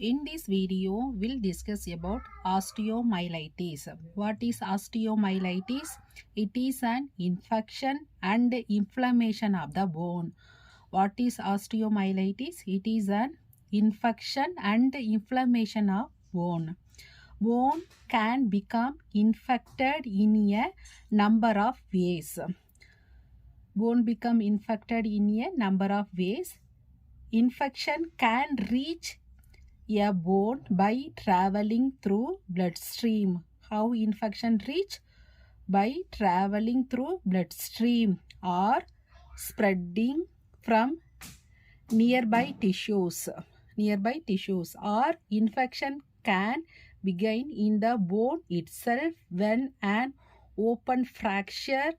In this video, we'll discuss about osteomyelitis. What is osteomyelitis? It is an infection and inflammation of the bone. What is osteomyelitis? It is an infection and inflammation of bone. Bone can become infected in a number of ways. Bone become infected in a number of ways. Infection can reach a bone by traveling through bloodstream. How infection reach? By traveling through bloodstream or spreading from nearby tissues. Or infection can begin in the bone itself when an open fracture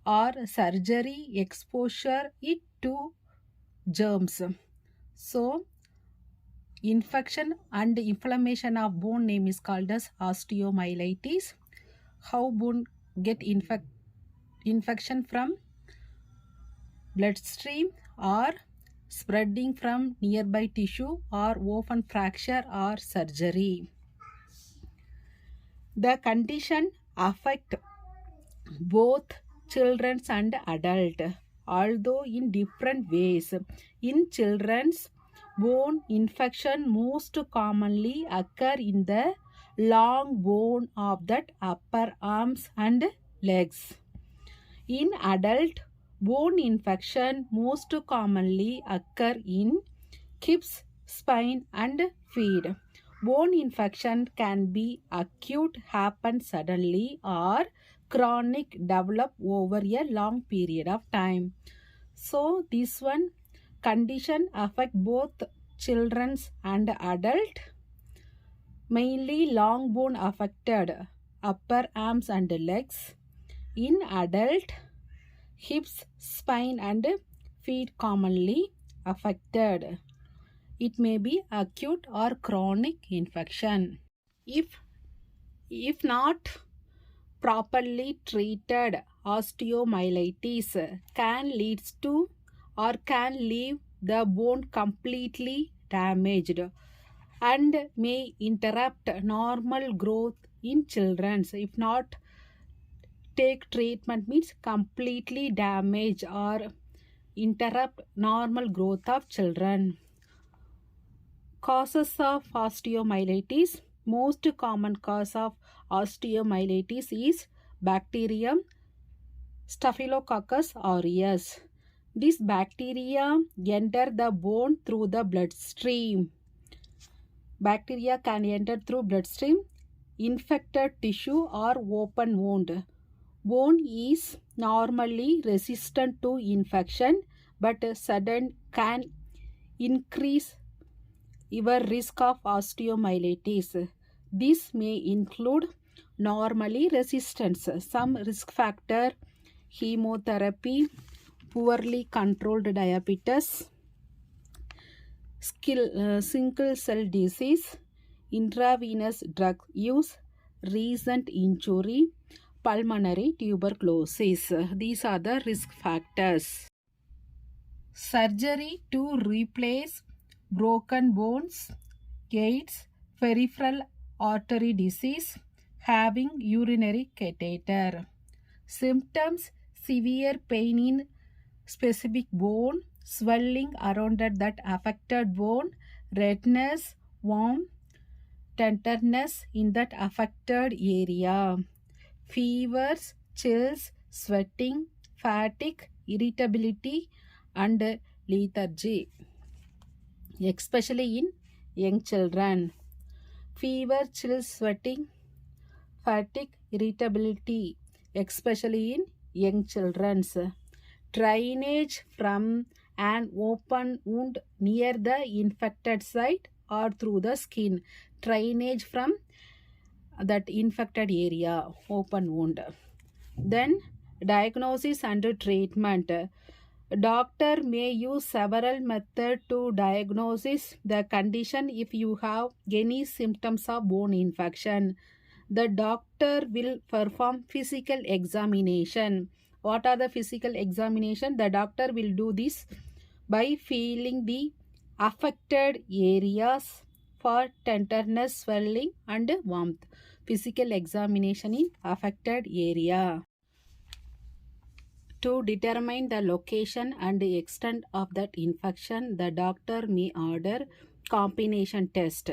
or surgery exposure it to germs. So infection and inflammation of bone name is called as osteomyelitis. How bone get infection from bloodstream or spreading from nearby tissue or open fracture or surgery. The condition affect both children and adult, although in different ways. In children's, bone infection most commonly occur in the long bone of the upper arms and legs. In adult, bone infection most commonly occur in hips, spine and feet. Bone infection can be acute, happen suddenly, or chronic, develop over a long period of time. So this one condition affect both children and adult. Mainly long bone affected upper arms and legs. In adult, hips, spine and feet commonly affected. It may be acute or chronic infection. If not properly treated, osteomyelitis can lead to or can leave the bone completely damaged and may interrupt normal growth in children. If not take treatment, means completely damage or interrupt normal growth of children. Causes of osteomyelitis. Most common cause of osteomyelitis is bacterium Staphylococcus aureus. This bacteria enter the bone through the bloodstream. Bacteria can enter through bloodstream, infected tissue or open wound. Bone is normally resistant to infection, but sudden can increase your risk of osteomyelitis. This may include normally resistance, some risk factor, chemotherapy, poorly controlled diabetes, sickle cell disease, intravenous drug use, recent injury, pulmonary tuberculosis. These are the risk factors. Surgery to replace broken bones, AIDS, peripheral artery disease, having urinary catheter. Symptoms: severe pain in specific bone, swelling around that affected bone, redness, warm, tenderness in that affected area, fevers, chills, sweating, fatigue, irritability and lethargy, especially in young children. Fever, chills, sweating, fatigue, irritability, especially in young children. Drainage from an open wound near the infected site or through the skin. Drainage from that infected area, open wound. Then diagnosis and treatment. Doctor may use several methods to diagnose the condition. If you have any symptoms of bone infection, the doctor will perform physical examination. What are the physical examination? The doctor will do this by feeling the affected areas for tenderness, swelling, and warmth. Physical examination in affected area. To determine the location and the extent of that infection, the doctor may order combination test.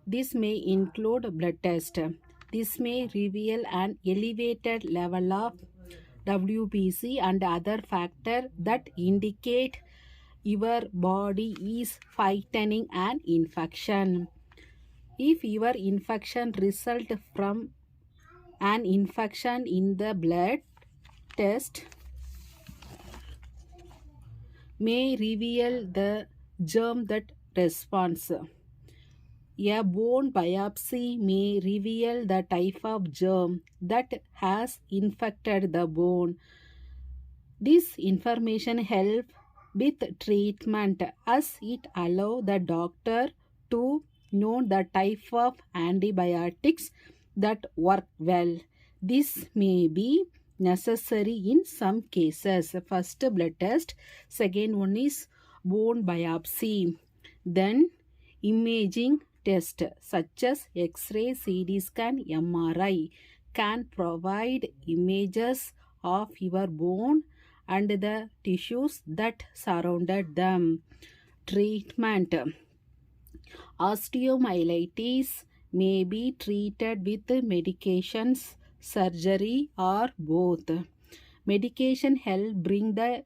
This may include blood test. This may reveal an elevated level of WBC and other factors that indicate your body is fighting an infection. If your infection result from an infection in the blood, test may reveal the germ that responds. A bone biopsy may reveal the type of germ that has infected the bone. This information helps with treatment as it allows the doctor to know the type of antibiotics that work well. This may be necessary in some cases. First, blood test. Second one is bone biopsy. Then imaging test such as X-ray, CT scan, MRI can provide images of your bone and the tissues that surrounded them. Treatment. Osteomyelitis may be treated with medications, surgery, or both. Medication help bring the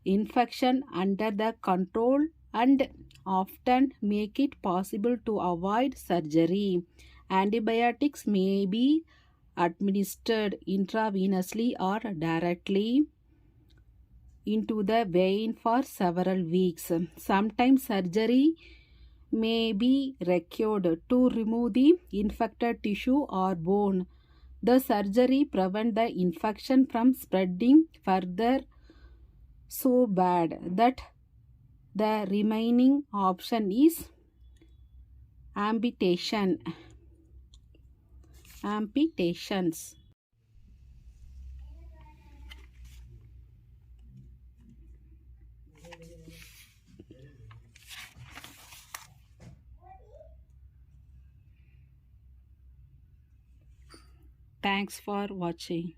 infection under the control and often make it possible to avoid surgery. Antibiotics may be administered intravenously or directly into the vein for several weeks. Sometimes surgery may be required to remove the infected tissue or bone. The surgery prevents the infection from spreading further so bad that the remaining option is amputations. Thanks for watching.